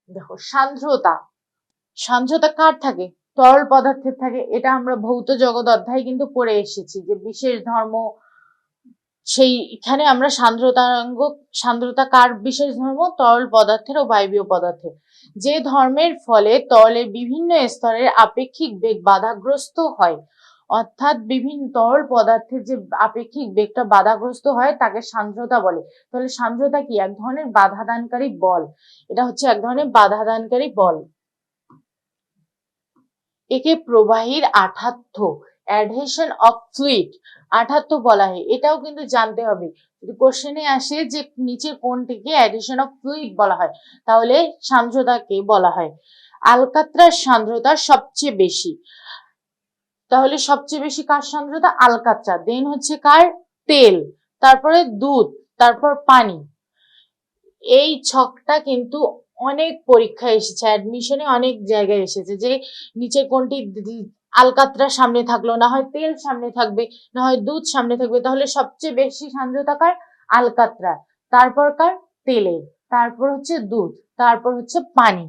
দেখো সান্দ্রতা, সান্দ্রতা কার থাকে? তরল পদার্থের থাকে। এটা আমরা ভৌত জগৎ অধ্যায়ে কিন্তু পড়ে এসেছি যে বিশেষ ধর্ম, সেইখানে আমরা সান্দ্রতা কার বিশেষ ধর্ম? তরল পদার্থের ও বায়বীয় পদার্থের। যে ধর্মের ফলে তরলের বিভিন্ন স্তরের আপেক্ষিক বেগ বাধাগ্রস্ত হয়, অর্থাৎ বিভিন্ন তরল পদার্থের যে আপেক্ষিক বেগটা বাধাগ্রস্ত হয় তাকে সান্দ্রতা বলে। তাহলে সান্দ্রতা কি? এক ধরনের বাধাদানকারী বল। এটা হচ্ছে এক ধরনের বাধাদানকারী বল। একে প্রবাহীর আঠাত্য, অ্যাডহেশন অফ ফ্লুইড, আঠাত্য বলা হয়। এটাও কিন্তু জানতে হবে, যদি কোশ্চেনে আসে যে নিচের কোনটিকে অ্যাডিশন অফ ফ্লুইড বলা হয়, তাহলে সান্দ্রতাকে বলা হয়। আলকাত্রার সান্দ্রতা সবচেয়ে বেশি, তাহলে সবচেয়ে বেশি কার সান্দ্রতা? আলকাত্রা। দেন হচ্ছে কার? তেল, তারপরে দুধ, তারপর পানি। এই ছকটা কিন্তু অনেক পরীক্ষায় এসেছে, অ্যাডমিশনে অনেক জায়গায় এসেছে যে নিচে কোনটি আলকাত্রা সামনে থাকলো, না হয় তেল সামনে থাকবে, না হয় দুধ সামনে থাকবে। তাহলে সবচেয়ে বেশি সান্দ্রতা কার? আলকাত্রা, তারপর কার? তেলের, তারপর হচ্ছে দুধ, তারপর হচ্ছে পানি।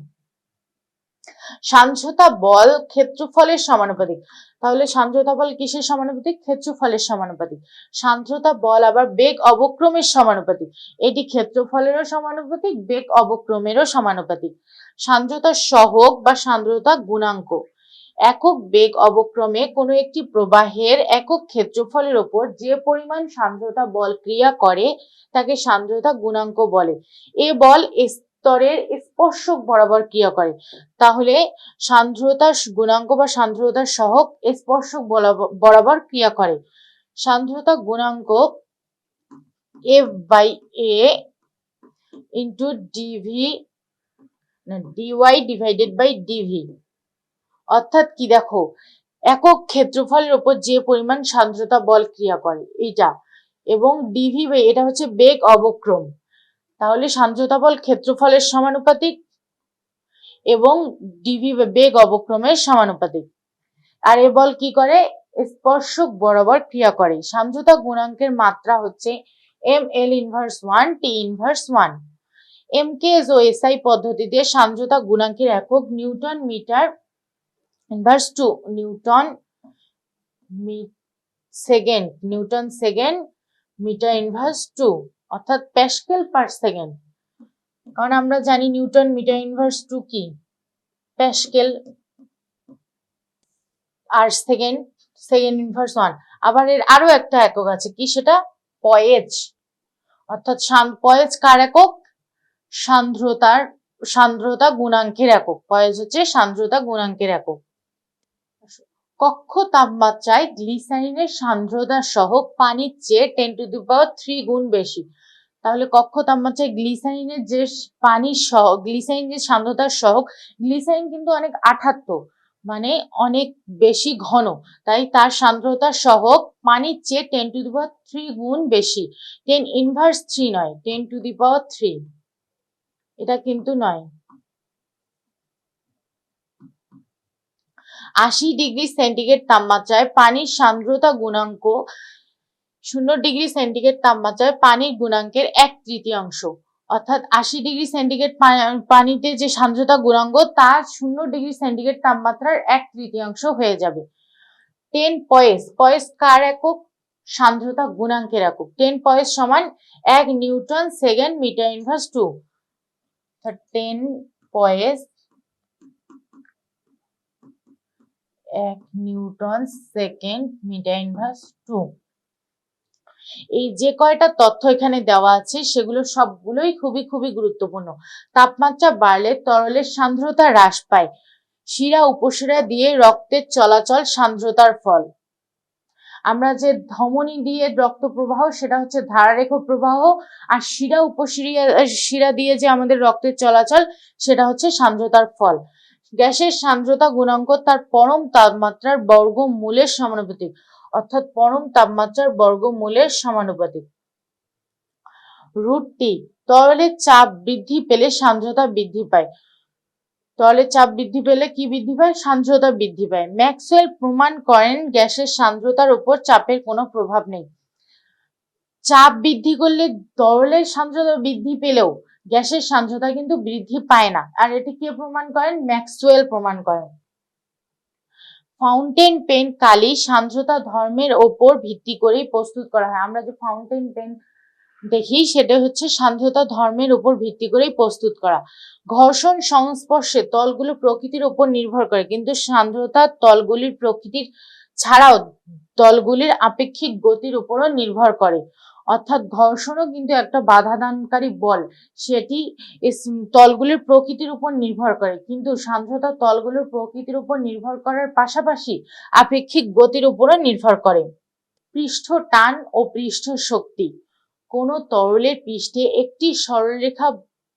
সান্দ্রতা বল ক্ষেত্রফলের সমানুপাতিক। তাহলে সান্দ্রতা বল কিসের সমানুপাতিক? ক্ষেত্রফলের সমানুপাতিক। সান্দ্রতা বল আবার বেগ অবক্রমের সমানুপাতিক। এটি ক্ষেত্রফলেরও সমানুপাতিক, বেগ অবক্রমেরও সমানুপাতিক। সান্দ্রতা সহগ বা সান্দ্রতা গুণাঙ্ক। একক বেগ অবক্রমে কোনো একটি প্রবাহের একক ক্ষেত্রফলের ওপর যে পরিমাণ সান্দ্রতা বল ক্রিয়া করে তাকে সান্দ্রতা গুণাঙ্ক বলে। এ বল স্তরের স্পর্শক বরাবর ক্রিয়া করে। তাহলে সান্দ্রতার গুণাঙ্ক বা সান্দ্রতার সহগ স্পর্শক বরাবর ক্রিয়া করে। সান্দ্রতা গুণাঙ্ক F by A into d v, d y divided by d v. অর্থাৎ কি? দেখো, একক ক্ষেত্রফলের উপর যে পরিমাণ সান্দ্রতা বল ক্রিয়া করে এইটা, এবং ডিভি বাই, এটা হচ্ছে বেগ অবক্রম। তাহলে সান্দ্রতা বল ক্ষেত্রফলের সমানুপাতিক এবং ডিভি বেগ অবক্রমের সমানুপাতিক। আর এ বল কি করে? স্পর্শক বরাবর ক্রিয়া করে। সান্দ্রতা গুণাঙ্কের মাত্রা হচ্ছে M L inverse 1 T inverse 1। MKS ও এসআই পদ্ধতিতে সান্দ্রতা গুণাঙ্কের একক newton metre inverse 2, newton second, newton second metre inverse 2, অর্থাৎ প্যাসকেল পার সেকেন্ড। কারণ আমরা জানি নিউটন মিটার ইনভার্স 2 কি? প্যাসকেল। আর সেকেন্ড, সেকেন্ড ইনভার্স 1। আবার এর আরো একটা একক আছে, কি সেটা? পয়েজ। অর্থাৎ পয়েজ কার একক? সান্দ্রতা গুণাঙ্কের একক। পয়েজ হচ্ছে সান্দ্রতা গুণাঙ্কের একক। কক্ষ তাপমাত্রায় গ্লিসারিনের সান্দ্রতা সহগ পানির চেয়ে 10⁻³ গুণ বেশি। তাহলে কক্ষ তাপমাত্রায় গ্লিসারিনের যে পানির সহগ, গ্লিসারিন যে সান্দ্রতার সহগ, গ্লিসারিন কিন্তু অনেক আঠাত্য, মানে অনেক বেশি ঘন, তাই তার সান্দ্রতার সহগ পানির চেয়ে 10⁻³ গুণ বেশি। 10⁻³ নয়, 10⁻³, এটা কিন্তু নয়। 80°C তাপমাত্রায় পানির সান্দ্রতা গুণাঙ্ক 0°C তাপমাত্রায় পানির গুণাঙ্কের 1/3। অর্থাৎ 80°C পানিতে যে সান্দ্রতা গুণাঙ্ক তা 0°C তাপমাত্রার 1/3 হয়ে যাবে। 10 পয়েস, পয়েস কার একক? সান্দ্রতা গুণাঙ্কের একক। 10 পয়েস সমান 1 newton second metre inverse 2। 10 poise 1 newton second metre inverse 2। এই যে কয়টা তথ্য এখানে দেওয়া আছে সেগুলো সবগুলোই খুবই খুবই গুরুত্বপূর্ণ। তাপমাত্রা বাড়লে তরলের সান্দ্রতা হ্রাস পায়। শিরা উপশিরা দিয়ে রক্তের চলাচল সান্দ্রতার ফল। আমরা যে ধমনী দিয়ে রক্ত প্রবাহ, সেটা হচ্ছে ধারারেখ প্রবাহ, আর শিরা শিরা দিয়ে যে আমাদের রক্তের চলাচল, সেটা হচ্ছে সান্দ্রতার ফল। গ্যাসের সান্দ্রতা গুণাঙ্ক তার পরম তাপমাত্রার বর্গমূলের সমানুপাতিক। অর্থাৎ পরম তাপমাত্রার বর্গমূলের সমানুপাতিক। √T, তরলের চাপ বৃদ্ধি পেলে সান্দ্রতা বৃদ্ধি পায়। তরলের চাপ বৃদ্ধি পেলে কি বৃদ্ধি পায়? সান্দ্রতা বৃদ্ধি পায়। ম্যাক্সওয়েল প্রমাণ করেন গ্যাসের সান্দ্রতার উপর চাপের কোনো প্রভাব নেই। চাপ বৃদ্ধি করলে তরলের সান্দ্রতা বৃদ্ধি পেলেও গ্যাসের সান্দ্রতা কিন্তু বৃদ্ধি পায় না। আর এটি কে প্রমাণ করেন? ম্যাক্সওয়েল প্রমাণ করেন। ফাউন্টেন পেন কালি সান্দ্রতা ধর্মের ওপর ভিত্তি করেই প্রস্তুত করা হয়। আমরা যে ফাউন্টেন পেন দেখি সেটা হচ্ছে সান্দ্রতা ধর্মের উপর ভিত্তি করেই প্রস্তুত করা। ঘর্ষণ সংস্পর্শে তলগুলো প্রকৃতির উপর নির্ভর করে, কিন্তু সান্দ্রতা তলগুলির প্রকৃতির ছাড়াও তলগুলির আপেক্ষিক গতির উপরও নির্ভর করে। অর্থাৎ ঘর্ষণও কিন্তু একটা বাধাদানকারী বল, সেটি তলগুলির প্রকৃতির উপর নির্ভর করে, কিন্তু সান্দ্রতা তলগুলির প্রকৃতির উপর নির্ভর করার পাশাপাশি আপেক্ষিক গতির উপরও নির্ভর করে। পৃষ্ঠ টান ও পৃষ্ঠ শক্তি। কোনো তরলের পৃষ্ঠে একটি সরলরেখা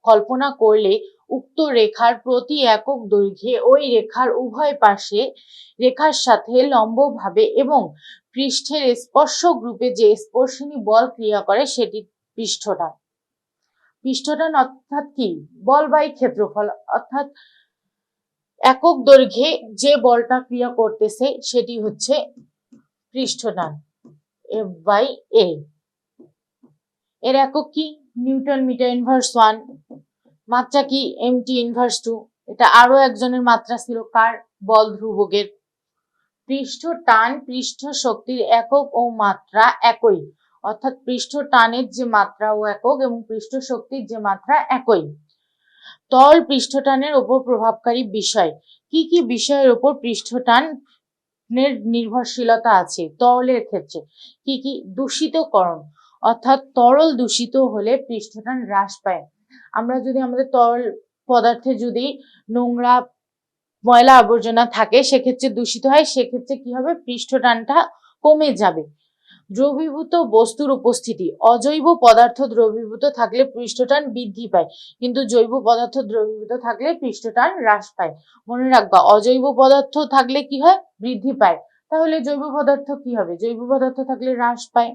কল্পনা করলে উক্ত রেখার প্রতি একক দৈর্ঘ্যে ওই রেখার উভয় পাশে রেখার সাথে লম্বভাবে এবং পৃষ্ঠের স্পর্শ গ্রুপে যে স্পর্শনী বল ক্রিয়া করে সেটি পৃষ্ঠটান। পৃষ্ঠটান অর্থাৎ কি? বল বাই ক্ষেত্রফল, অর্থাৎ একক দৈর্ঘ্যে যে বলটা ক্রিয়া করতেছে সেটি হচ্ছে পৃষ্ঠটান, F বাই A। এর একক কি? Newton metre inverse 1। মাত্রা কি? MT inverse 2। এটা আরো একজনের মাত্রা ছিল, কার? বল ধ্রুবকের। পৃষ্ঠ টান পৃষ্ঠ শক্তির একক ও মাত্রা একই, অর্থাৎ পৃষ্ঠ টানের যে মাত্রা ও একক এবং পৃষ্ঠ শক্তির যে মাত্রা একই। তল পৃষ্ঠটানের উপর প্রভাবকারী বিষয়। কি কি বিষয়ের উপর পৃষ্ঠটানের নির্ভরশীলতা আছে তরলের ক্ষেত্রে? কি কি? দূষিতকরণ, অর্থাৎ তরল দূষিত হলে পৃষ্ঠটান হ্রাস পায়। আমরা যদি আমাদের তরল পদার্থে যদি নোংরা ময়লা আবর্জনা থাকে সেক্ষেত্রে দূষিত হয়, সেক্ষেত্রে কি হবে? পৃষ্ঠটানটা কমে যাবে। দ্রবীভূত বস্তুর উপস্থিতি। অজৈব পদার্থ দ্রবীভূত থাকলে পৃষ্ঠটান বৃদ্ধি পায়, কিন্তু জৈব পদার্থ দ্রবীভূত থাকলে পৃষ্ঠটান হ্রাস পায়। মনে রাখবা, অজৈব পদার্থ থাকলে কি হয়? বৃদ্ধি পায়। তাহলে জৈব পদার্থ কি হবে? জৈব পদার্থ থাকলে হ্রাস পায়।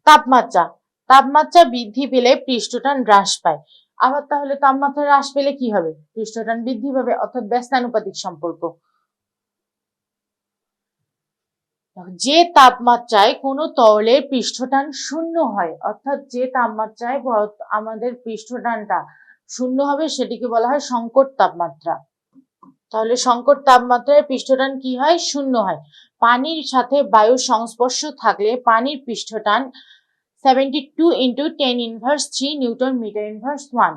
তাপমাত্রা। তাপমাত্রা বৃদ্ধি পেলে পৃষ্ঠটান হ্রাস পায়। আবার তাহলে তাপমাত্রা হ্রাস পেলে কি হবে? পৃষ্ঠটান বৃদ্ধি পাবে, অর্থাৎ ব্যস্তানুপাতিক সম্পর্ক। যে তাপমাত্রায় কোনো তরলের পৃষ্ঠটান শূন্য হয়, অর্থাৎ যে তাপমাত্রায় আমাদের পৃষ্ঠটানটা শূন্য হবে সেটিকে বলা হয় সংকট তাপমাত্রা। তাহলে সংকট তাপমাত্রায় পৃষ্ঠটান কি হয়? শূন্য হয়। পানির সাথে বায়ুর সংস্পর্শ থাকলে পানির পৃষ্ঠটান 72 × 10⁻³ নিউটন মিটার ইনভার্স 1।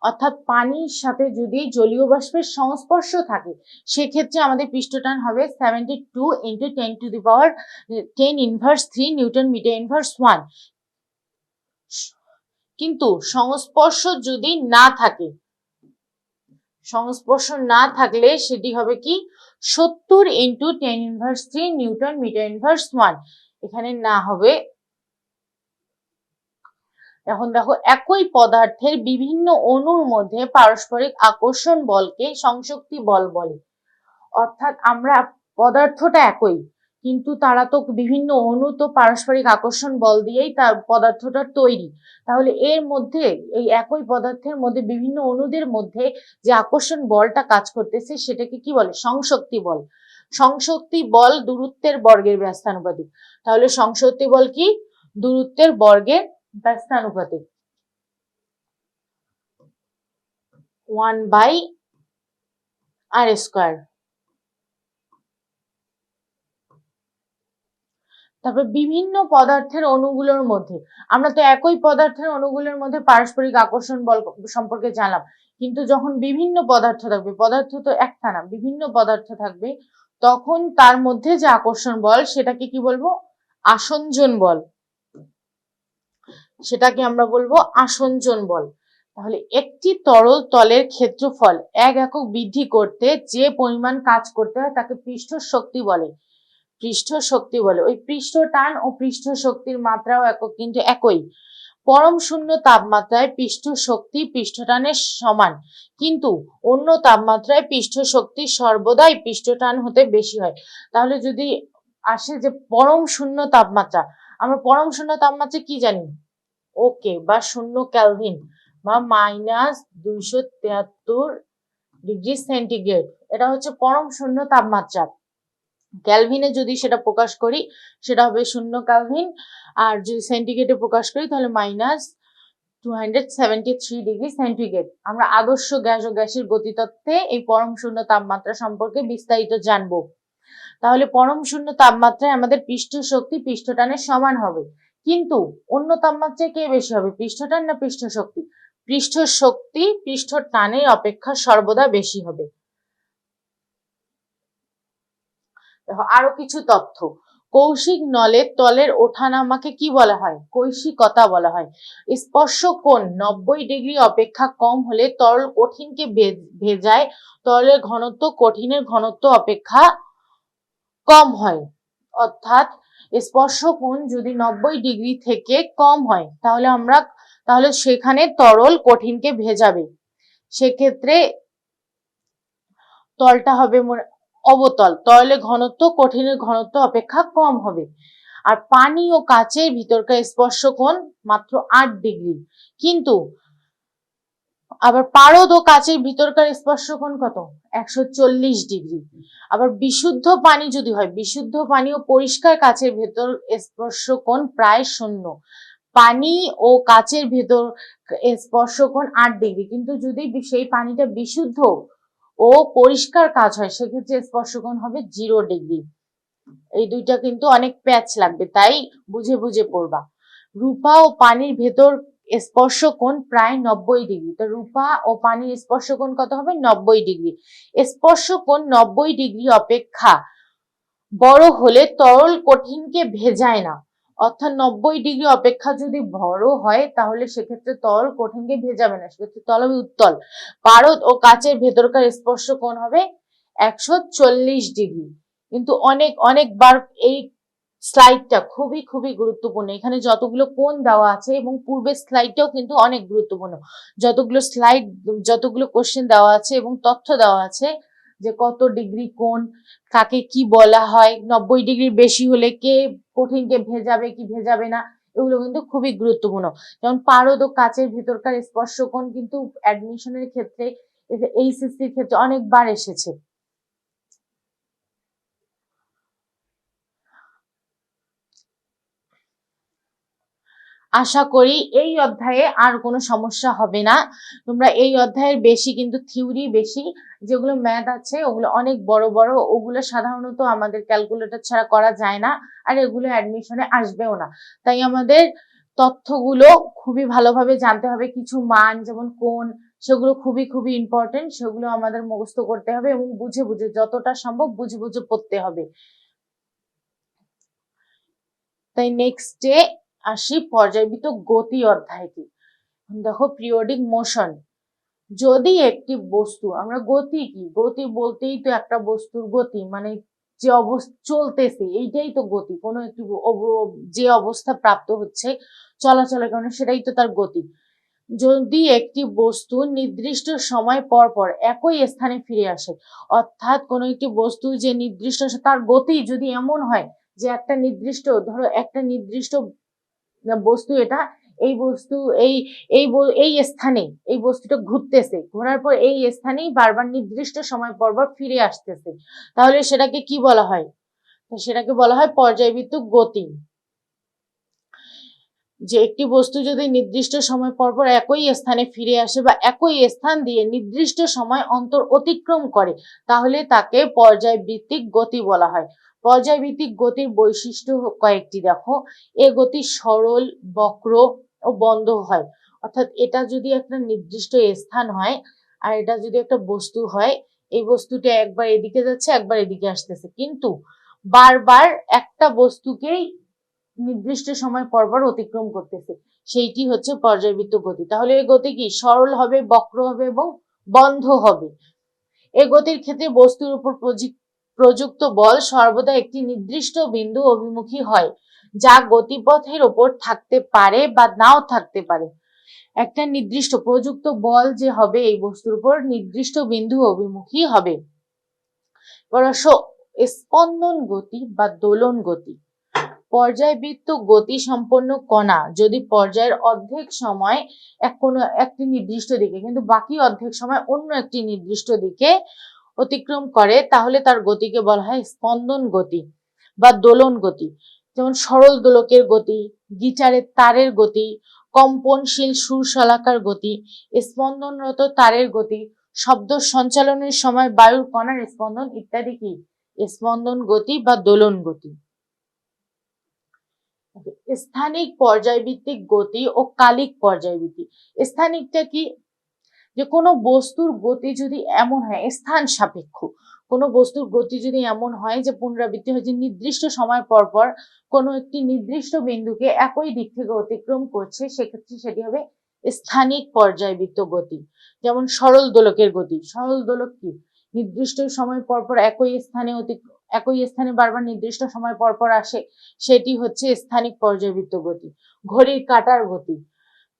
অর্থাৎ পানির সাথে যদি জলীয় বাষ্পের সংস্পর্শ থাকে সেক্ষেত্রে আমাদের পৃষ্ঠটান হবে 72 × 10⁻³ নিউটন মিটার ইনভার্স 1। কিন্তু সংস্পর্শ যদি না থাকে, সংস্পর্শ না থাকলে সেটি হবে কি? 70 × 10⁻³ নিউটন মিটার ইনভার্স 1। এখানে না হবে। এখন দেখো, একই পদার্থের বিভিন্ন অণুর মধ্যে পারস্পরিক আকর্ষণ বলকে সংশক্তি বল বলে। অর্থাৎ আমরা পদার্থটা একই, কিন্তু তারা তো বিভিন্ন অণু তো পারস্পরিক আকর্ষণ বল দিয়েই তার পদার্থটা তৈরি। তাহলে এর মধ্যে এই একই পদার্থের মধ্যে বিভিন্ন অণুদের মধ্যে যে আকর্ষণ বলটা কাজ করতেছে সেটাকে কি বলে? সংশক্তি বল। সংশক্তি বল দূরত্বের বর্গের ব্যস্তানুপাতিক। তাহলে সংশক্তি বল কি? দূরত্বের বর্গের ব্যস্তানুপাতিক, 1/r²। তারপর বিভিন্ন পদার্থের অণুগুলোর মধ্যে, আমরা তো একই পদার্থের অণুগুলোর মধ্যে পারস্পরিক আকর্ষণ বল সম্পর্কে জানলাম, কিন্তু যখন বিভিন্ন পদার্থ থাকবে, পদার্থ তো একটা না, বিভিন্ন পদার্থ থাকবে, তখন তার মধ্যে যে আকর্ষণ বল সেটাকে কি বলবো? আসঞ্জন বল। সেটাকে আমরা বলবো আসঞ্জন বল। তাহলে একটি তরল তলের ক্ষেত্রফল 1 একক বৃদ্ধি করতে যে পরিমাণ কাজ করতে হয় তাকে পৃষ্ঠ শক্তি বলে। পৃষ্ঠ শক্তি বলে। ওই পৃষ্ঠ টান ও পৃষ্ঠ শক্তির মাত্রাও একক কিন্তু একই। পরম শূন্য তাপমাত্রায় পৃষ্ঠ শক্তি পৃষ্ঠটানের সমান, কিন্তু অন্য তাপমাত্রায় পৃষ্ঠ শক্তি সর্বদাই পৃষ্ঠটান হতে বেশি হয়। তাহলে যদি আসে যে পরম শূন্য তাপমাত্রা, আমরা পরম শূন্য তাপমাত্রা কি জানি? ওকে বা 0 কেলভিন বা -273 ডিগ্রি সেন্টিগ্রেড, এটা হচ্ছে পরম শূন্য তাপমাত্রা। ক্যালভিনে যদি সেটা প্রকাশ করি সেটা হবে 0 ক্যালভিন, আর যদি সেন্টিগ্রেডে প্রকাশ করি তাহলে -273°C। আমরা আদর্শ গ্যাস ও গ্যাসের গতিতত্ত্বে এই পরম শূন্য তাপমাত্রা সম্পর্কে বিস্তারিত জানবো। তাহলে পরম শূন্য তাপমাত্রায় আমাদের পৃষ্ঠ শক্তি পৃষ্ঠটানের সমান হবে, কিন্তু অন্য তাপমাত্রায় কে বেশি হবে, পৃষ্ঠটান না পৃষ্ঠ শক্তি? পৃষ্ঠ শক্তি পৃষ্ঠ টানের অপেক্ষা সর্বদা বেশি হবে। আরো কিছু তথ্য, কৌশিক নলের তলের ওঠানামাকে কি বলা হয়, কৈশিকতা বলা হয়। স্পর্শ কোণ 90° অপেক্ষা কম হলে তরল কঠিনকে ভেজায়, তরলের ঘনত্ব কঠিনের ঘনত্ব অপেক্ষা কম হয়। অর্থাৎ স্পর্শ কোণ যদি 90° থেকে কম হয় তাহলে সেখানে তরল কঠিনকে ভেজাবে, সেক্ষেত্রে তলটা হবে অবতল, তরলের ঘনত্ব কঠিনের ঘনত্ব অপেক্ষা কম হবে। আর পানি ও কাচের ভিতরকার স্পর্শ কোণ মাত্র 8°, কিন্তু আবার পারদ ও কাচের ভিতরকার স্পর্শ কোণ কত, 140°। আবার বিশুদ্ধ পানি যদি হয়, বিশুদ্ধ পানি ও পরিষ্কার কাচের ভেতর স্পর্শ কোণ প্রায় 0। পানি ও কাচের ভেতর স্পর্শ কোণ 8°, কিন্তু যদি সেই পানিটা বিশুদ্ধ ও পরিষ্কার কাচ হয় সেক্ষেত্রে স্পর্শ কোণ হবে 0°। এই দুইটা কিন্তু অনেক প্যাচ লাগবে, তাই বুঝে বুঝে পড়বা। রূপা ও পানির ভেতর স্পর্শ কোণ প্রায় 90°, তো রূপা ও পানির স্পর্শ কোণ কত হবে, 90°। স্পর্শ কোণ 90° অপেক্ষা বড় হলে তরল কঠিনকে ভেজায় না, অর্থাৎ 90° অপেক্ষা যদি বড় হয় তাহলে সেক্ষেত্রে তরল কঠিনকে ভেজাবে না, সেক্ষেত্রে তরল হবে উত্তল। পারদ ও কাচের ভেতরকার স্পর্শ কোণ হবে 140°। কিন্তু অনেকবার এই স্লাইডটা খুবই খুবই গুরুত্বপূর্ণ, এখানে যতগুলো কোণ দেওয়া আছে এবং পূর্বের স্লাইডটাও কিন্তু অনেক গুরুত্বপূর্ণ, যতগুলো কোশ্চেন দেওয়া আছে এবং তথ্য দেওয়া আছে যে কত ডিগ্রি কোণ কাকে কি বলা হয়, 90° বেশি হলে কে কঠিনকে ভেজাবে কি ভেজাবে না, এগুলো কিন্তু খুবই গুরুত্বপূর্ণ। যেমন পারদ ও কাচের ভেতরকার স্পর্শ কোণ কিন্তু অ্যাডমিশনের ক্ষেত্রে, এইচএসসির ক্ষেত্রে অনেকবার এসেছে। আশা করি এই অধ্যায়ে আর কোনো সমস্যা হবে না। তোমরা এই অধ্যায়ের বেশি কিন্তু থিওরি বেশি, যেগুলো ম্যাথ আছে ওগুলো অনেক বড় বড়, ওগুলো সাধারণত আমাদের ক্যালকুলেটর ছাড়া করা যায় না, আর এগুলো অ্যাডমিশনে আসবেও না। তাই আমাদের তথ্যগুলো খুবই ভালোভাবে জানতে হবে, কিছু মান যেমন কোণ সেগুলো খুবই খুবই ইম্পর্টেন্ট, সেগুলো আমাদের মুখস্থ করতে হবে এবং বুঝে বুঝে যতটা সম্ভব বুঝে বুঝে পড়তে হবে। তাই নেক্সটে আসি পর্যায়বৃত্ত গতি অধ্যায়টি। দেখো পিরিয়ডিক মোশন, যদি একটি বস্তু, আমরা গতি কি, গতি বলতেই তো একটা বস্তুর গতি মানে যে অবস্থা চলতেছে এইটাই তো গতি, কোনো একটি যে অবস্থা প্রাপ্ত হচ্ছে চলাচলের কারণে সেটাই তো তার গতি। যদি একটি বস্তু নির্দিষ্ট সময় পর পর একই স্থানে ফিরে আসে, অর্থাৎ কোনো একটি বস্তু যে নির্দিষ্ট তার গতি যদি এমন হয় যে একটা নির্দিষ্ট, ধরো একটা নির্দিষ্ট বস্তু, এটা এই বস্তু এই এই এই স্থানে এই বস্তুটা ঘুরতেছে, ঘোরার পর এই স্থানেই বারবার নির্দিষ্ট সময় পরপর ফিরে আসতেছে, তাহলে সেটাকে কি বলা হয়, সেটাকে বলা হয় পর্যায়বৃত্ত গতি। যে একটি বস্তু যদি নির্দিষ্ট সময় পরপর একই স্থানে ফিরে আসে বা একই স্থান দিয়ে নির্দিষ্ট সময় অন্তর অতিক্রম করে তাহলে তাকে পর্যায়বৃত্তিক গতি বলা হয়। পর্যায়বৃত্তিক গতির বৈশিষ্ট্য কয়েকটি দেখো, এ গতি সরল, বক্র ও বন্ধ হয়, অর্থাৎ এটা যদি একটা নির্দিষ্ট স্থান হয় আর এটা যদি একটা বস্তু হয়, এই বস্তুটা একবার এদিকে যাচ্ছে একবার এদিকে আসতেছে, কিন্তু বারবার একটা বস্তুকেই নির্দিষ্ট সময় পরপর অতিক্রম করতেছে, সেইটি হচ্ছে পর্যায়বৃত্ত গতি। তাহলে এই গতি কি সরল হবে, বক্র হবে এবং বন্ধ হবে। এই গতির ক্ষেত্রে বস্তুর উপর প্রযুক্ত বল সর্বদা একটি নির্দিষ্ট বিন্দু অভিমুখী হয়, যা গতিপথের উপর থাকতে পারে বা নাও থাকতে পারে। একটা নির্দিষ্ট প্রযুক্ত বল যে হবে এই বস্তুর উপর নির্দিষ্ট বিন্দু অভিমুখী হবে। স্পন্দন গতি বা দোলন গতি, পর্যায়বৃত্ত গতি সম্পন্ন কণা যদি পর্যায়ের অর্ধেক সময় কোনো একটি নির্দিষ্ট দিকে কিন্তু বাকি অর্ধেক সময় অন্য একটি নির্দিষ্ট দিকে অতিক্রম করে তাহলে তার গতিকে বলা হয় স্পন্দন গতি বা দোলন গতি। যেমন সরল দোলকের গতি, গিটারের তারের গতি, কম্পনশীল সুরশলাকার গতি, স্পন্দনরত তারের গতি, শব্দ সঞ্চালনের সময় বায়ুর কণার স্পন্দন ইত্যাদি কি স্পন্দন গতি বা দোলন গতি। স্থানিক পর্যায়ভিত্তিক গতি ও কালিক পর্যায়ভিত্তিক। স্থানিকটা কি, যে কোনো বস্তুর গতি যদি এমন হয় স্থান সাপেক্ষ, কোনো বস্তুর গতি যদি এমন হয় যে পুনরাবৃত্তি হয়, যে নির্দিষ্ট সময় পর পর কোনো একটি নির্দিষ্ট বিন্দুকে একই দিক থেকে অতিক্রম করছে, সেক্ষেত্রে সেটি হবে স্থানিক পর্যায়বৃত্ত গতি। যেমন সরল দোলকের গতি, সরল দোলক কি নির্দিষ্ট সময় পর পর একই স্থানে বারবার নির্দিষ্ট সময় পর পর আসে, সেটি হচ্ছে স্থানিক পর্যায়বৃত্ত গতি। ঘড়ির কাঁটার গতি,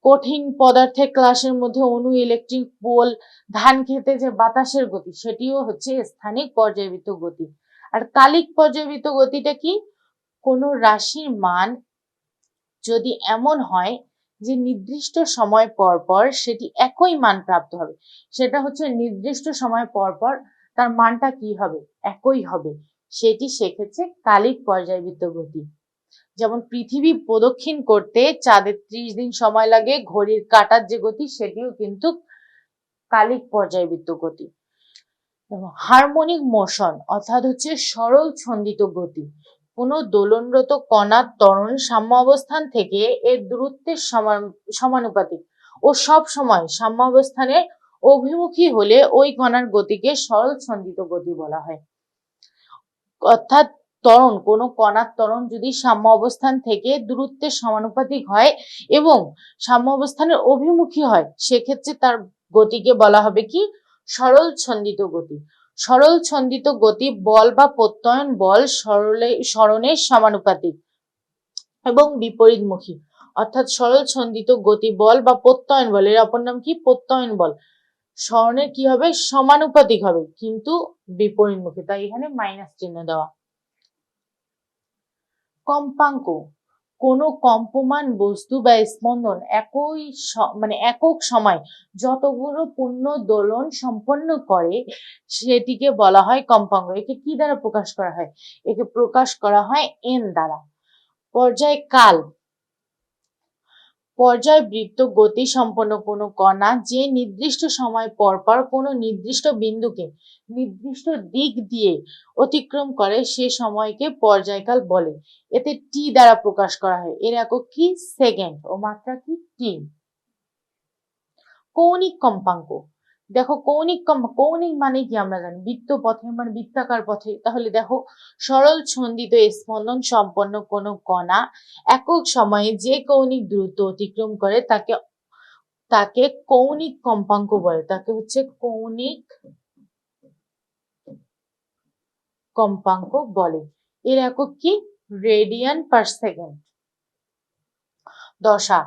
কঠিন পদার্থের ক্লাসের মধ্যে অণু, ইলেকট্রিক পোল, ধান খেতে যে বাতাসের গতি, সেটিও হচ্ছে স্থানিক পর্যায়বৃত্ত গতি। আর কালিক পর্যায়বৃত্ত গতিটা কি, কোন রাশির মান যদি এমন হয় যে নির্দিষ্ট সময় পর পর সেটি একই মান প্রাপ্ত হবে, সেটা হচ্ছে নির্দিষ্ট সময় পর পর তার মানটা কি হবে, একই হবে, সেটি সেক্ষেত্রে কালিক পর্যায়বৃত্ত গতি। যেমন পৃথিবী প্রদক্ষিণ করতে চাঁদের 30 দিন সময় লাগে, ঘড়ির কাঁটার যে গতি সেটিও কিন্তু কালিক পর্যায়বৃত্ত গতি। হারমোনিক মোশন অর্থাৎ হচ্ছে সরল ছন্দিত গতি, কোনো দোলনরত কণার ত্বরণ সাম্য অবস্থান থেকে এর দূরত্বের সমানুপাতিক ও সব সময় সাম্য অবস্থানের অভিমুখী হলে ওই কণার গতিকে সরল ছন্দিত গতি বলা হয়। অর্থাৎ ত্বরণ, কোনো কণার ত্বরণ যদি সাম্য অবস্থান থেকে দূরত্বের সমানুপাতিক হয় এবং সাম্য অবস্থানের অভিমুখী হয়, সেক্ষেত্রে তার গতিকে বলা হবে কি সরল ছন্দিত গতি। সরল ছন্দিত গতি বল বা প্রত্যয়ন বল সরণের সমানুপাতিক এবং বিপরীতমুখী। অর্থাৎ সরল ছন্দিত গতি বল বা প্রত্যয়ন বল, এর অপর নাম কি প্রত্যয়ন বল, সরণের কি হবে সমানুপাতিক হবে কিন্তু বিপরীতমুখী, তাই এখানে মাইনাস চিহ্ন দেওয়া। কম্পাঙ্ক, কোনো কম্পমান বস্তু বা স্পন্দন একক সময় যতগুলো পূর্ণ দোলন সম্পন্ন করে সেটিকে বলা হয় কম্পাঙ্ক। একে কি দ্বারা প্রকাশ করা হয়, একে প্রকাশ করা হয় এন দ্বারা। পর্যায়কাল, পর্যায়বৃত্ত গতি সম্পন্ন কোনো কণা যে নির্দিষ্ট সময় পর পর কোনো নির্দিষ্ট বিন্দুকে নির্দিষ্ট দিক দিয়ে অতিক্রম করে সে সময়কে পর্যায়কাল বলে। এতে টি দ্বারা প্রকাশ করা হয়, এর একক কি সেকেন্ড ও মাত্রা কি টি। কৌণিক কম্পাঙ্ক, দেখো কৌণিক মানে কি আমরা জানি বৃত্ত পথে, মানে বৃত্তাকার পথে। তাহলে দেখো সরল ছন্দিত স্পন্দন সম্পন্ন কোনো কণা একক সময়ে যে কৌণিক দূরত্ব অতিক্রম করে তাকে কৌণিক কম্পাঙ্ক বলে, তাকে হচ্ছে কৌণিক কম্পাঙ্ক বলে। এর একক কি রেডিয়ান পার সেকেন্ড। দশা,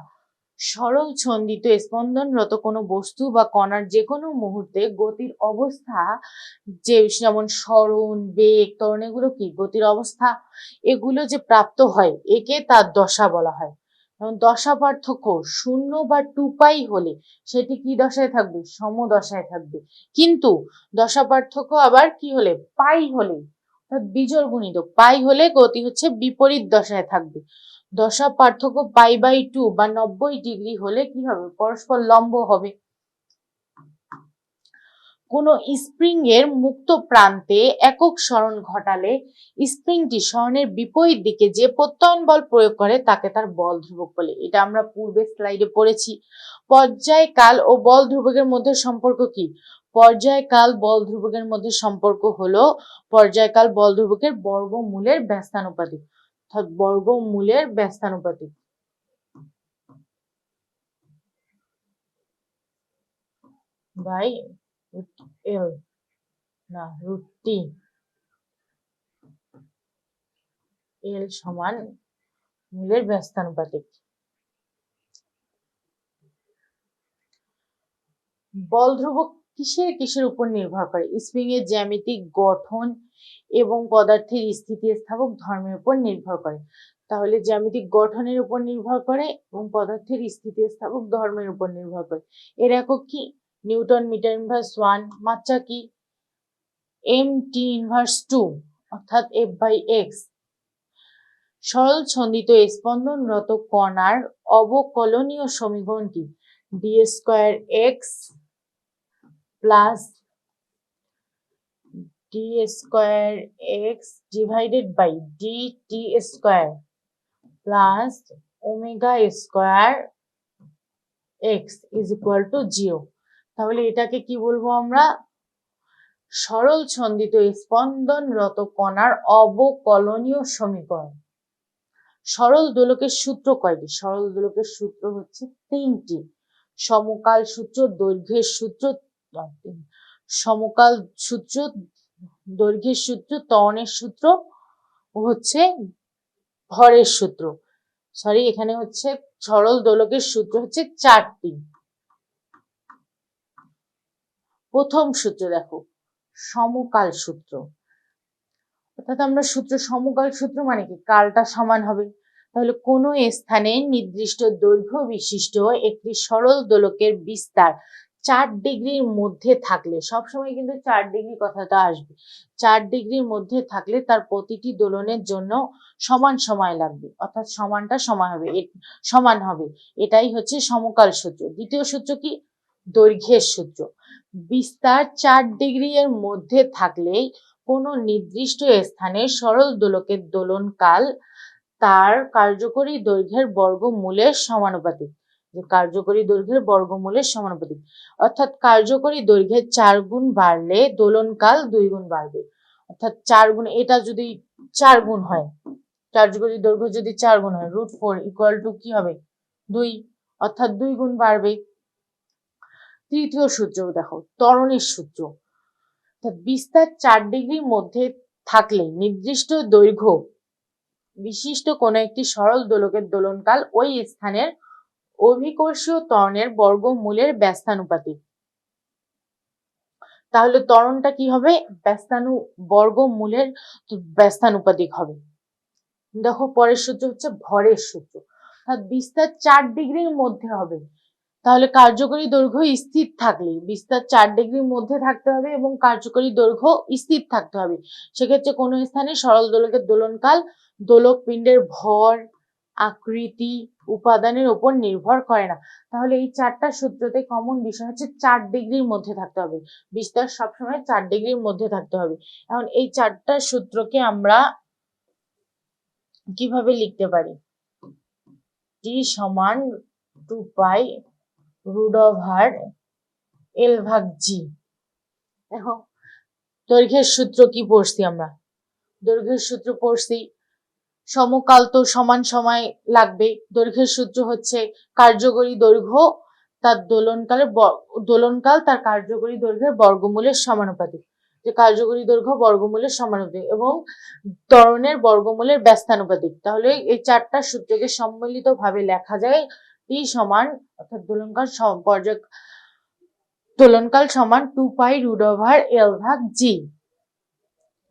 সরল ছন্দিত স্পন্দনরত কোনো বস্তু বা কণার যে কোনো মুহূর্তে গতির অবস্থা, যেমন সরণ, বেগ, ত্বরণ, এগুলো কি গতির অবস্থা, এগুলো যে প্রাপ্ত হয় একে তার দশা বলা হয়। যেমন দশা পার্থক্য 0 বা 2π হলে সেটি কি দশায় থাকবে, সমদশায় থাকবে। কিন্তু দশা পার্থক্য আবার কি হলে, পাই হলে অর্থাৎ বিজোড় গুণিতক পাই হলে গতি হচ্ছে বিপরীত দশায় থাকবে। দশা পার্থক্য π/2 বা 90 ডিগ্রি হলে কি হবে, পরস্পর লম্ব হবে। কোন স্প্রিং এর মুক্ত প্রান্তে একক সরণ ঘটালে স্প্রিংটি সরণের বিপরীত দিকে যে প্রত্যয়ন বল প্রয়োগ করে তাকে তার বল ধ্রুবক বলে। এটা আমরা পূর্বের স্লাইডে পড়েছি। পর্যায়কাল ও বল ধ্রুবকের মধ্যে সম্পর্ক কি, পর্যায়কাল বল ধ্রুবকের মধ্যে সম্পর্ক হলো পর্যায়কাল বল ধ্রুবকের বর্গমূলের ব্যস্তানুপাতিক, অর্থাৎ বর্গমূলের ব্যস্তানুপাতিক। বাই এল না √t, এল সমান মূলের ব্যস্তানুপাতিক। বল ধ্রুবক কিসের উপর নির্ভর করে, স্প্রিং এর জ্যামিতিক গঠন এবং পদার্থের স্থিতিস্থাপক ধর্মের উপর নির্ভর করে। তাহলে জ্যামিতিক গঠনের উপর নির্ভর করে এবং পদার্থের স্থিতিস্থাপক ধর্মের উপর নির্ভর করে। এর একক কি নিউটন মিটার ইনভার্স 1। মাত্রা কি mt ইনভার্স 2 অর্থাৎ f/x। সরল ছন্দিত স্পন্দনরত কণার অবকলনীয় সমীকরণটি d² x plus d² x divided by dt² plus ω² x is equal to 0। তাহলে এটাকে কি বলবো আমরা? সরল ছন্দিত স্পন্দনরত কণার অবকলনীয় সমীকরণ। সরল দোলকের সূত্র কয়টি? সরল দোলকের সূত্র হচ্ছে 3টি। সমকাল সূত্র, দৈর্ঘ্যের সূত্র, সমকাল সূত্র, দৈর্ঘ্যের সূত্র, ত্বরণের সূত্র হচ্ছে ভরের সূত্র। সরি, এখানে হচ্ছে সরল দোলকের সূত্র হচ্ছে 4টি। প্রথম সূত্র দেখো, সমকাল সূত্র। অর্থাৎ আমরা সূত্র সমকাল সূত্র মানে কি? কালটা সমান হবে। তাহলে কোন স্থানে নির্দিষ্ট দৈর্ঘ্য বিশিষ্ট একটি সরল দোলকের বিস্তার 4 ডিগ্রির মধ্যে থাকলে, সবসময় কিন্তু 4 ডিগ্রি কথাটা আসবে, 4 ডিগ্রির মধ্যে থাকলে তার প্রতিটি দোলনের জন্য সমান সময় লাগবে, অর্থাৎ সমানটা সমান হবে। এটাই হচ্ছে সমকাল সূত্র। দ্বিতীয় সূত্র কি? দৈর্ঘ্যের সূত্র। বিস্তার 4 ডিগ্রি এর মধ্যে থাকলে কোন নির্দিষ্ট স্থানে সরল দোলকের দোলনকাল তার কার্যকরী দৈর্ঘ্যের বর্গমূলের সমানুপাতিক। কার্যকরী দৈর্ঘ্যের বর্গমূলের সমানুপাতিক, অর্থাৎ কার্যকরী দৈর্ঘ্যের 4 গুণ বাড়লে দোলনকাল 2 গুণ বাড়বে। অর্থাৎ 4 গুণ, এটা যদি 4 গুণ হয়, কার্যকরী দৈর্ঘ্য যদি 4 গুণ হয়, √4 ইকুয়াল টু কি হবে? 2, অর্থাৎ 2 গুণ বাড়বে। তৃতীয় সূত্র দেখো, ত্বরণের সূত্র। বিস্তার 4 ডিগ্রির মধ্যে থাকলে নির্দিষ্ট দৈর্ঘ্য বিশিষ্ট কোন একটি সরল দোলকের দোলনকাল ওই স্থানের অভিকর্ষীয় ত্বরণের বর্গমূলের ব্যস্তানুপাতিক। তাহলে ত্বরণটা কি হবে? বর্গমূলের ব্যস্তানুপাতিক হবে। দেখো পরের সূত্র হচ্ছে ভরের সূত্র। অর্থাৎ বিস্তার 4 ডিগ্রির মধ্যে হবে, তাহলে কার্যকরী দৈর্ঘ্য স্থির থাকলে, বিস্তার 4 ডিগ্রির মধ্যে থাকতে হবে এবং কার্যকরী দৈর্ঘ্য স্থির থাকতে হবে। সেক্ষেত্রে কোন স্থানে সরল দোলকের দোলনকাল দোলক পিণ্ডের ভর, আকৃতি, উপাদানের উপর নির্ভর করে না। তাহলে এই 4টা সূত্রতে কমন বিষয় হচ্ছে 4 ডিগ্রির মধ্যে থাকতে হবে, বিস্তার সবসময় 4 ডিগ্রির মধ্যে থাকতে হবে। এখন এই 4টা সূত্রকে আমরা কিভাবে লিখতে পারি? t সমান 2π √L/g। দেখো দৈর্ঘ্যের সূত্র কি পড়ছি আমরা? দৈর্ঘ্যের সূত্র পড়ছি, সমকাল তো সমান সময় লাগবে। দৈর্ঘ্যের সূত্র হচ্ছে কার্যকরী দৈর্ঘ্য তার দোলনকাল তার কার্যকরী দৈর্ঘ্যের বর্গমূলের সমানুপাতিক, যে কার্যকরী দৈর্ঘ্য বর্গমূলের সমানুপাতিক, এবং ত্বরণের বর্গমূলের ব্যস্তানুপাতিক। তাহলে এই 4টা সূত্রকে সম্মিলিত ভাবে লেখা যায় t সমান, অর্থাৎ দোলনকাল সমান 2π √L/g।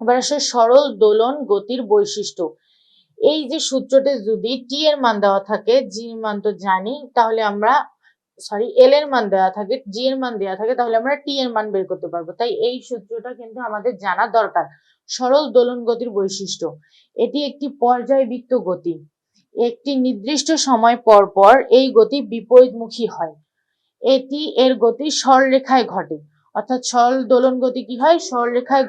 এবার আসলে সরল দোলন গতির বৈশিষ্ট্য। এই যে সূত্রতে যদি টি এর মান দেওয়া থাকে, জি এর মান তো জানি, তাহলে আমরা এল এর মান দেওয়া থাকে, জি এর মান দেওয়া থাকে, তাহলে আমরা টি এর মান বের করতে পারবো। তাই এই সূত্রটা কিন্তু আমাদের জানা দরকার। সরল দোলন গতির বৈশিষ্ট্য, এটি একটি পর্যায়বৃত্ত গতি। একটি নির্দিষ্ট সময় পর পর এই গতি বিপরীতমুখী হয়। এটি এর গতি সরলরেখায় ঘটে, অর্থাৎ সরল দোলন গতি কি হয়? সরলরেখায়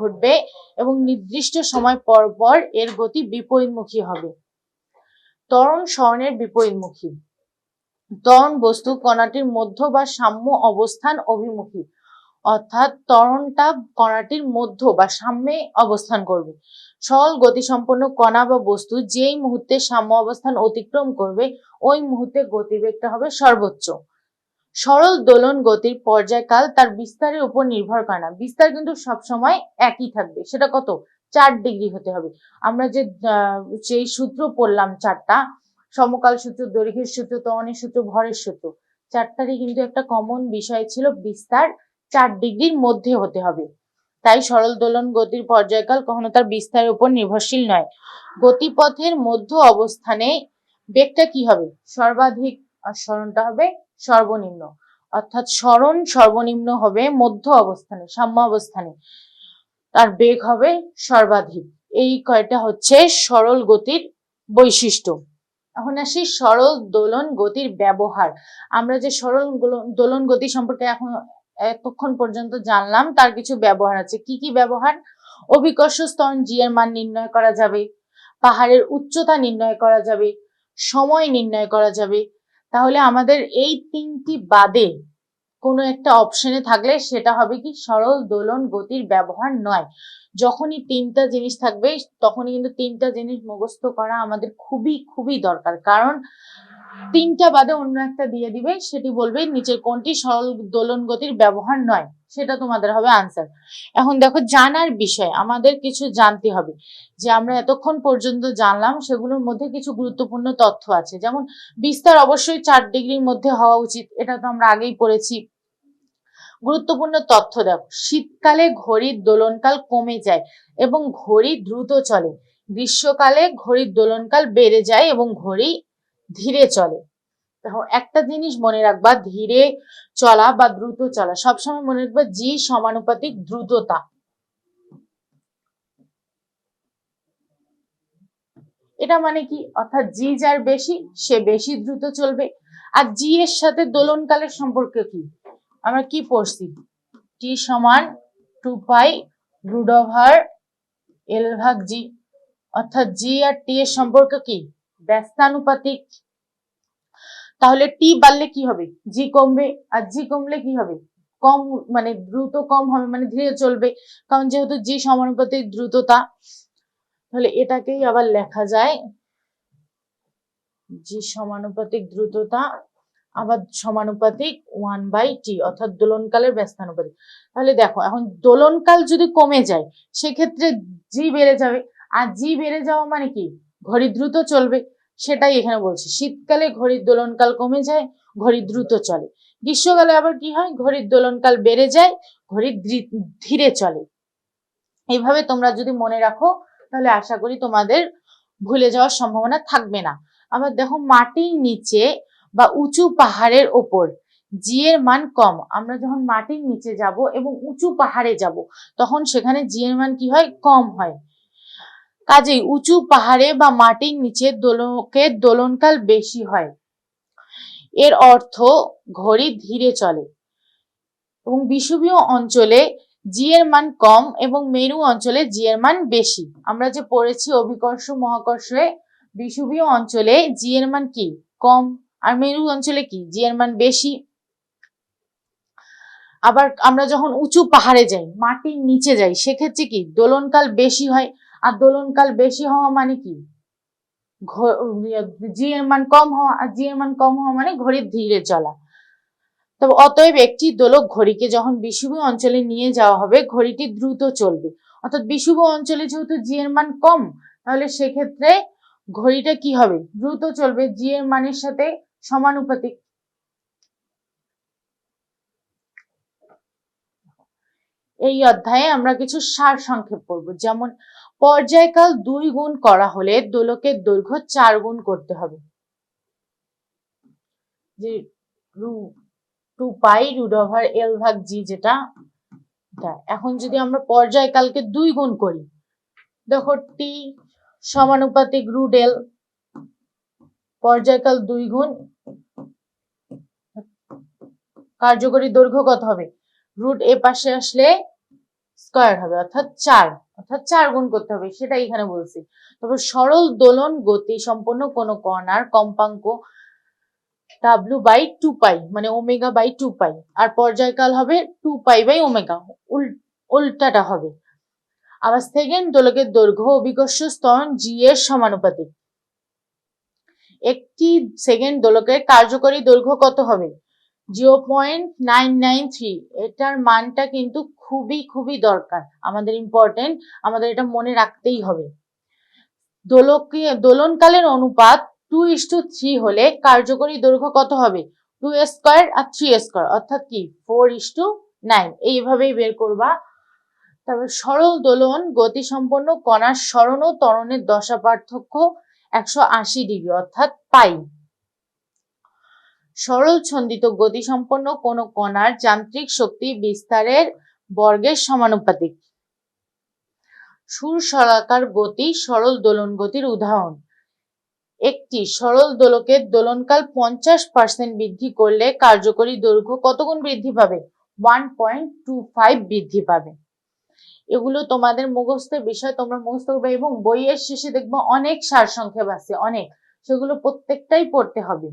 ঘটবে এবং নির্দিষ্ট সময় পর পর এর গতি বিপরীতমুখী হবে। ত্বরণ সরণের বিপরীতমুখী। ত্বরণ বস্তু কণাটির মধ্য বা সাম্য অবস্থান অভিমুখী, অর্থাৎ ত্বরণটা কণাটির মধ্য বা সাম্যে অবস্থান করবে। সরল গতিসম্পন্ন কণা বা বস্তু যেই মুহূর্তে সাম্য অবস্থান অতিক্রম করবে ওই মুহূর্তে গতিবেগটা হবে সর্বোচ্চ। সরল দোলন গতির পর্যায়কাল তার বিস্তারের উপর নির্ভর করে না। বিস্তার কিন্তু সবসময় একই থাকবে, সেটা কত? 4 ডিগ্রি হতে হবে। আমরা যেই সূত্র পড়লাম 4টা, সমকাল সূত্র, দৈর্ঘ্যের সূত্র, ত্বরণের সূত্র, ভরের সূত্র, 4টারই কিন্তু একটা কমন বিষয় ছিল, বিস্তার 4 ডিগ্রির মধ্যে হতে হবে। তাই সরল দোলন গতির পর্যায়কাল কখনো তার বিস্তারের উপর নির্ভরশীল নয়। গতিপথের মধ্য অবস্থানে বেগটা কি হবে? সর্বাধিক, আর সরণটা হবে সর্বনিম্ন, অর্থাৎ সরণ সর্বনিম্ন হবে মধ্য অবস্থানে, সাম্য অবস্থানে। আর বেগ হবে সর্বাধিক। এই কয়টা হচ্ছে সরল গতির বৈশিষ্ট্য। এখন আসি সরল দোলন গতির ব্যবহার। আমরা যে সরল দোলন গতি সম্পর্কে এখন এতক্ষণ পর্যন্ত জানলাম, তার কিছু ব্যবহার আছে। কি কি ব্যবহার? অভিকর্ষ স্তরণ জি এর মান নির্ণয় করা যাবে, পাহাড়ের উচ্চতা নির্ণয় করা যাবে, সময় নির্ণয় করা যাবে। তাহলে আমাদের এই তিনটি বাদে কোনো একটা অপশনে থাকলে সেটা হবে কি সরল দোলন গতির ব্যবহার নয়। যখনই তিনটা জিনিস থাকবে তখনই কিন্তু তিনটা জিনিস মুখস্থ করা আমাদের খুবই খুবই দরকার, কারণ তিনটা বাদে অন্য একটা দিয়ে দিবে, সেটি বলবে নিচের কোনটি সরল দোলন গতির ব্যবহার নয়, সেটা তোমাদের হবে আনসার। এখন দেখো, জানার বিষয় আমাদের কিছু জানতে হবে। যে আমরা এতক্ষণ পর্যন্ত জানলাম সেগুলোর মধ্যে কিছু গুরুত্বপূর্ণ তথ্য আছে, যেমন বিস্তার অবশ্যই 4 ডিগ্রির মধ্যে হওয়া উচিত, এটা তো আমরা আগেই পড়েছি। গুরুত্বপূর্ণ তথ্য দেখো, শীতকালে ঘড়ির দোলনকাল কমে যায় এবং ঘড়ি দ্রুত চলে, গ্রীষ্মকালে ঘড়ির দোলনকাল বেড়ে যায় এবং ঘড়ি ধীরে চলে। দেখো, একটা জিনিস মনে রাখবা, ধীরে চলা বা দ্রুত চলা সবসময় মনে রাখবা জি সমানুপাতিক দ্রুততা। এটা মানে কি? অর্থাৎ জি যার বেশি সে বেশি দ্রুত চলবে। আর জি এর সাথে দোলনকালের সম্পর্ক কি? আমরা কি পড়ছি? টি সমান 2 পাই রুট ওভার এল ভাগ জি। অর্থাৎ জি আর টি এর সম্পর্ক কি? ব্যস্তানুপাতিক। তাহলে টি বাড়লে কি হবে? জি কমবে, আর জি কমলে কি হবে? কম, মানে দ্রুত কম হবে, মানে ধীরে চলবে, কারণ যেহেতু জি সমানুপাতিক দ্রুততা। তাহলে এটাকেই আবার লেখা যায় জি সমানুপাতিক দ্রুততা আবার সমানুপাতিক 1/t, অর্থাৎ দোলনকালের ব্যস্তানুপাতিক। তাহলে দেখো, এখন দোলনকাল যদি কমে যায় সেক্ষেত্রে জি বেড়ে যাবে, আর জি বেড়ে যাওয়া মানে কি? ঘড়ি দ্রুত চলবে। সেটাই এখানে বলছি, শীতকালে ঘড়ির দোলনকাল কমে যায়, ঘড়ি দ্রুত চলে। গ্রীষ্মকালে আবার কি হয়? ঘড়ির দোলনকাল বেড়ে যায়, ঘড়ি ধীরে চলে। এইভাবে তোমরা যদি মনে রাখো তাহলে আশা করি তোমাদের ভুলে যাওয়ার সম্ভাবনা থাকবে না। আবার দেখো, মাটির নিচে বা উঁচু পাহাড়ের ওপর জি এর মান কম। আমরা যখন মাটির নিচে যাব এবং উঁচু পাহাড়ে যাব তখন সেখানে জি এর মান কি হয়? কম হয়। কাজেই উঁচু পাহাড়ে বা মাটির নিচে দোলকের দোলনকাল বেশি হয়, এর অর্থ ঘড়ি ধীরে চলে। এবং বিষুবীয় অঞ্চলে জি এর মান কম এবং মেরু অঞ্চলে জি এর মান বেশি। আমরা যে পড়েছি অভিকর্ষ মহাকর্ষে বিষুবীয় অঞ্চলে জি এর মান কি? কম, আর মেরু অঞ্চলে কি? জি এর মান বেশি। আবার আমরা যখন উঁচু পাহাড়ে যাই, মাটির নিচে যাই, সেক্ষেত্রে কি? দোলনকাল বেশি হয়, আর দোলনকাল বেশি হওয়া মানে কি? জি এর মান কম হওয়া, আর জি এর মান কম হওয়া মানে ঘড়ির ধীরে চলা। তবে অতএব একটি দোলক ঘড়িকে যখন বিষুবীয় অঞ্চলে নিয়ে যাওয়া হবে ঘড়িটি দ্রুত চলবে। অর্থাৎ বিষুবীয় অঞ্চলে যেহেতু জি এর মান কম, তাহলে সেক্ষেত্রে ঘড়িটা কি হবে? দ্রুত চলবে, জি এর মানের সাথে সমানুপাতিক। এই অধ্যায়ে আমরা কিছু সার সংক্ষেপ পড়ব, যেমন পর্যায়কাল 2 গুণ করা হলে দোলকের দৈর্ঘ্য 4 গুণ করতে হবে। যে 2 পাই রুট ওভার এল ভাগ জি, যেটা এখন যদি আমরা পর্যায়কালকে 2 গুণ করি, দেখো টি সমানুপাতিক রুট এল, পর্যায়কাল 2 গুণ, কার্যকরী দৈর্ঘ্য কত হবে? রুট এ পাশে আসলে স্কয়ার হবে, অর্থাৎ 4 গুণ করতে হবে, সেটাই এখানে বলছি। তবে সরল দোলন গতি সম্পন্ন কোন কণার কম্পাঙ্ক w/2 পাই, মানে ω/2 পাই, আর পর্যায়কাল হবে 2 পাই বাই ওমেগা, উল্টাটা হবে। আবার সেকেন্ড দোলকের দৈর্ঘ্য অভিকর্ষ ত্বরণ জি এর সমানুপাতিক। একটি সেকেন্ড দোলকের কার্যকরী দৈর্ঘ্য কত হবে? 0.993। এটার মানটা কিন্তু খুবই খুবই দরকার, আমাদের ইম্পর্টেন্ট, আমাদের এটা মনে রাখতেই হবে। দোলনকালের অনুপাত 2:3 হলে কার্যকরী দৈর্ঘ্য কত হবে? 2 স্কয়ার আর 3 স্কয়ার, অর্থাৎ কি 4:9। এইভাবেই বের করবা। তারপর সরল দোলন গতি সম্পন্ন কণার সরণ ও ত্বরণের দশা পার্থক্য 180 ডিগ্রি, অর্থাৎ পাই। সরল ছন্দিত গতি সম্পন্ন কোন কণার যান্ত্রিক শক্তি বিস্তারের বর্গের সমানুপাতিক। সুর-সরাকার গতি সরল দোলন গতির উদাহরণ। একটি সরল দোলকের দোলনকাল 50% বৃদ্ধি করলে কার্যকরী দৈর্ঘ্য কত গুণ বৃদ্ধি পাবে? 1.25 বৃদ্ধি পাবে। এগুলো তোমাদের মুখস্থের বিষয়, তোমরা মুখস্থ করবে এবং বইয়ের শেষে দেখবো অনেক সারসংক্ষেপ আছে, অনেক, সেগুলো প্রত্যেকটাই পড়তে হবে।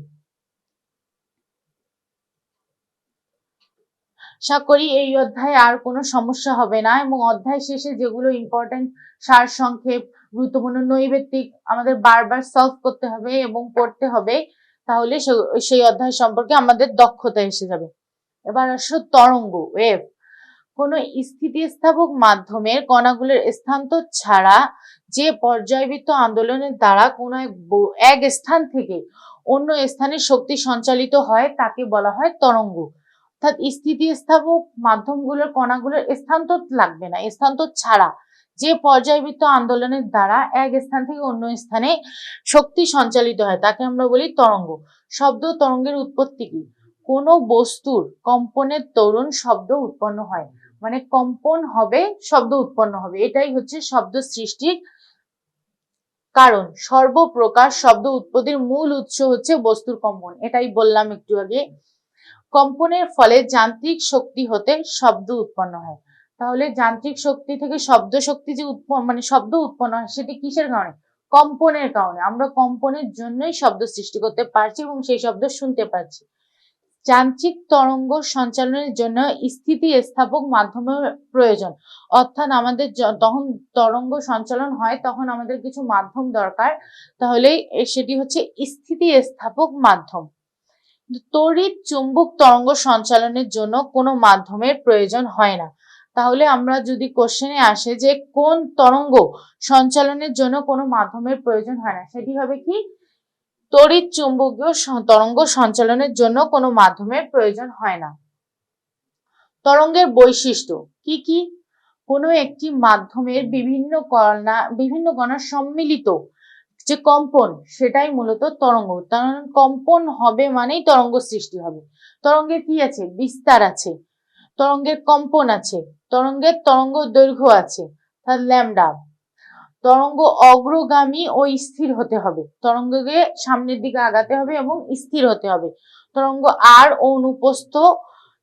আশা করি এই অধ্যায়ে আর কোনো সমস্যা হবে না এবং অধ্যায় শেষে যেগুলো ইম্পর্টেন্ট সারসংক্ষেপ, গুরুত্বপূর্ণ নৈবেত্তিক আমাদের বারবার সলভ করতে হবে এবং পড়তে হবে, তাহলে সেই অধ্যায় সম্পর্কে আমাদের দক্ষতা এসে যাবে। এবার আসো তরঙ্গ, ওয়েভ। কোন স্থিতিস্থাপক মাধ্যমের কণাগুলোর স্থানান্তর ছাড়া যে পর্যায়বৃত্ত আন্দোলনের দ্বারা কোন এক স্থান থেকে অন্য স্থানে শক্তি সঞ্চালিত হয় তাকে বলা হয় তরঙ্গ। অর্থাৎ স্থিতিস্থাপক মাধ্যমগুলোর কণাগুলোর স্থানান্তর লাগবে না, স্থানান্তর ছাড়া যে পর্যায়বৃত্ত আন্দোলনের দ্বারা এক স্থান থেকে অন্য স্থানে শক্তি সঞ্চালিত হয় তাকে আমরা বলি তরঙ্গ। শব্দ তরঙ্গের উৎপত্তি কি? কোন বস্তুর কম্পনের দরুন শব্দ উৎপন্ন হয়, মানে কম্পন হবে, শব্দ উৎপন্ন হবে, এটাই হচ্ছে শব্দ সৃষ্টির কারণ। সর্বপ্রকার শব্দ উৎপত্তির মূল উৎস হচ্ছে বস্তুর কম্পন, এটাই বললাম একটু আগে। কম্পনের ফলে যান্ত্রিক শক্তি হতে শব্দ উৎপন্ন হয়। তাহলে যান্ত্রিক শক্তি থেকে শব্দ শক্তি যে মানে শব্দ উৎপন্ন হয় সেটি কিসের কারণে? কম্পনের কারণে। আমরা কম্পনের জন্যই শব্দ সৃষ্টি করতে পারছি এবং সেই শব্দ শুনতে পাচ্ছি। যান্ত্রিক তরঙ্গ সঞ্চালনের জন্য স্থিতিস্থাপক মাধ্যমের প্রয়োজন, অর্থাৎ আমাদের তখন তরঙ্গ সঞ্চালন হয় তখন আমাদের কিছু মাধ্যম দরকার, তাহলে সেটি হচ্ছে স্থিতিস্থাপক মাধ্যম। তড়িৎ চুম্বক তরঙ্গ সঞ্চালনের জন্য কোনো মাধ্যমের প্রয়োজন হয় না। তাহলে আমরা যদি কোশ্চেনে আসে যে কোন তরঙ্গ সঞ্চালনের জন্য কোনো মাধ্যমের প্রয়োজন হয় না, সেটি হবে কি? তড়িৎ চুম্বকীয় তরঙ্গ সঞ্চালনের জন্য কোনো মাধ্যমের প্রয়োজন হয় না। তরঙ্গের বৈশিষ্ট্য কি কি? কোনো একটি মাধ্যমের বিভিন্ন কণার সম্মিলিত যে কম্পন সেটাই মূলত তরঙ্গ। কারণ কম্পন হবে মানেই তরঙ্গ সৃষ্টি হবে। তরঙ্গের কি আছে? বিস্তার আছে, তরঙ্গের কম্পন আছে, তরঙ্গের তরঙ্গ দৈর্ঘ্য আছে, ল্যামডা। তরঙ্গ অগ্রগামী ও স্থির হতে হবে, তরঙ্গকে সামনের দিকে আগাতে হবে এবং স্থির হতে হবে। তরঙ্গ আর অনুপ্রস্থ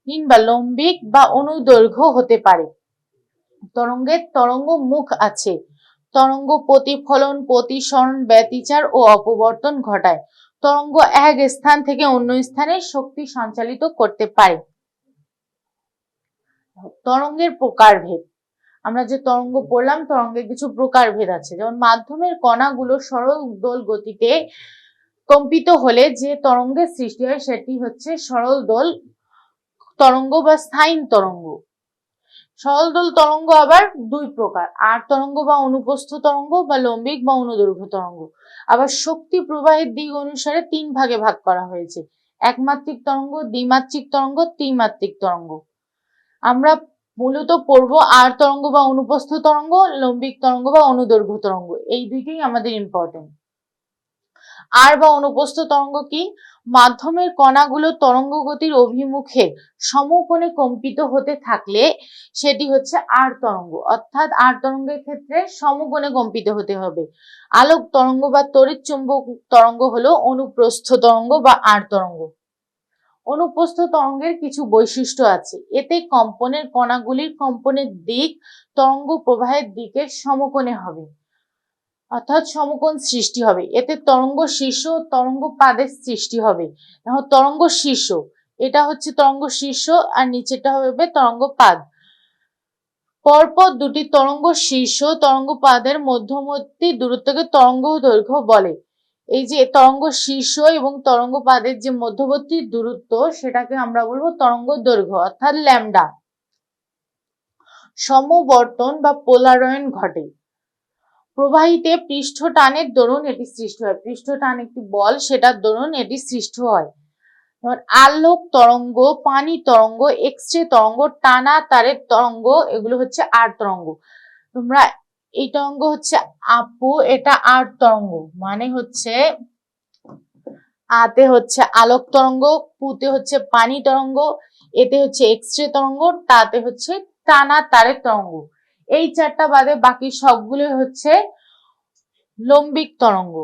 কিংবা লম্বিক বা অনুদৈর্ঘ্য হতে পারে। তরঙ্গের তরঙ্গ মুখ আছে, তরঙ্গ প্রতিফলন, প্রতিসরণ, ব্যতিচার ও অপবর্তন ঘটায়। তরঙ্গ এক স্থান থেকে অন্য স্থানে শক্তি সঞ্চালিত করতে পারে। তরঙ্গের প্রকারভেদ। আমরা যে তরঙ্গ পড়লাম, তরঙ্গের কিছু প্রকারভেদ আছে, যেমন মাধ্যমের কণাগুলো সরল দোল গতিতে কম্পিত হলে যে তরঙ্গের সৃষ্টি হয় সেটি হচ্ছে সরল দোল তরঙ্গ বা স্থায়ী তরঙ্গ। সরল দোল তরঙ্গ আবার দুই প্রকার, আর তরঙ্গ বা অনুপ্রস্থ তরঙ্গ বা লম্বিক বা অনুদৈর্ঘ্য তরঙ্গ। আবার শক্তি প্রবাহের দিক অনুসারে তিন ভাগে ভাগ করা হয়েছে, একমাত্রিক তরঙ্গ, দ্বিমাত্রিক তরঙ্গ, ত্রিমাত্রিক তরঙ্গ। আমরা মূলত পড়বো আর তরঙ্গ বা অনুপ্রস্থ তরঙ্গ, লম্বিক তরঙ্গ বা অনুদৈর্ঘ্য তরঙ্গ, এই দুইটাই আমাদের ইম্পর্টেন্ট। আর বা অনুপ্রস্থ তরঙ্গ কি? মাধ্যমের কণাগুলো তরঙ্গ গতির অভিমুখে সমকোণে কম্পিত হতে থাকলে সেটি হচ্ছে আর তরঙ্গ, অর্থাৎ আর তরঙ্গের ক্ষেত্রে সমকোণে কম্পিত হতে হবে। আলোক তরঙ্গ বা তড়িৎ চুম্বক তরঙ্গ হলো অনুপ্রস্থ তরঙ্গ বা আর তরঙ্গ। অনুপ্রস্থ তরঙ্গের কিছু বৈশিষ্ট্য আছে, এতে কম্পনের কণাগুলির কম্পনের দিক তরঙ্গ প্রবাহের দিকের সমকোণে হবে, অর্থাৎ সমকোণ সৃষ্টি হবে। এতে তরঙ্গ শীর্ষ তরঙ্গ পাদের সৃষ্টি হবে। এখন তরঙ্গ শীর্ষ, এটা হচ্ছে তরঙ্গ শীর্ষ আর নিচেটা হবে তরঙ্গ পাদ। পরপর দুটি তরঙ্গ শীর্ষ তরঙ্গ পাদের মধ্যবর্তী দূরত্বকে তরঙ্গ দৈর্ঘ্য বলে। এই যে তরঙ্গ শীর্ষ এবং তরঙ্গ পাদের যে মধ্যবর্তী দূরত্ব সেটাকে আমরা বলবো তরঙ্গ দৈর্ঘ্য, অর্থাৎ ল্যামডা। সমবর্তন বা পোলারায়ন ঘটে, প্রবাহিতে পৃষ্ঠ টানের দরুন এটি সৃষ্টি হয়। পৃষ্ঠ টান একটি বল, সেটার দরুন এটি সৃষ্টি হয়। আলোক তরঙ্গ, পানি তরঙ্গ, এক্স-রে তরঙ্গ, টানা তারের তরঙ্গ, এগুলো হচ্ছে আর তরঙ্গ। তোমরা এই তরঙ্গ হচ্ছে আপু, এটা আর তরঙ্গ, মানে হচ্ছে আতে হচ্ছে আলোক তরঙ্গ, পুতে হচ্ছে পানি তরঙ্গ, এতে হচ্ছে এক্স-রে তরঙ্গ, তাতে হচ্ছে টানা তারের তরঙ্গ। এই চারটা বাদে বাকি সবগুলো হচ্ছে লম্বিক তরঙ্গ।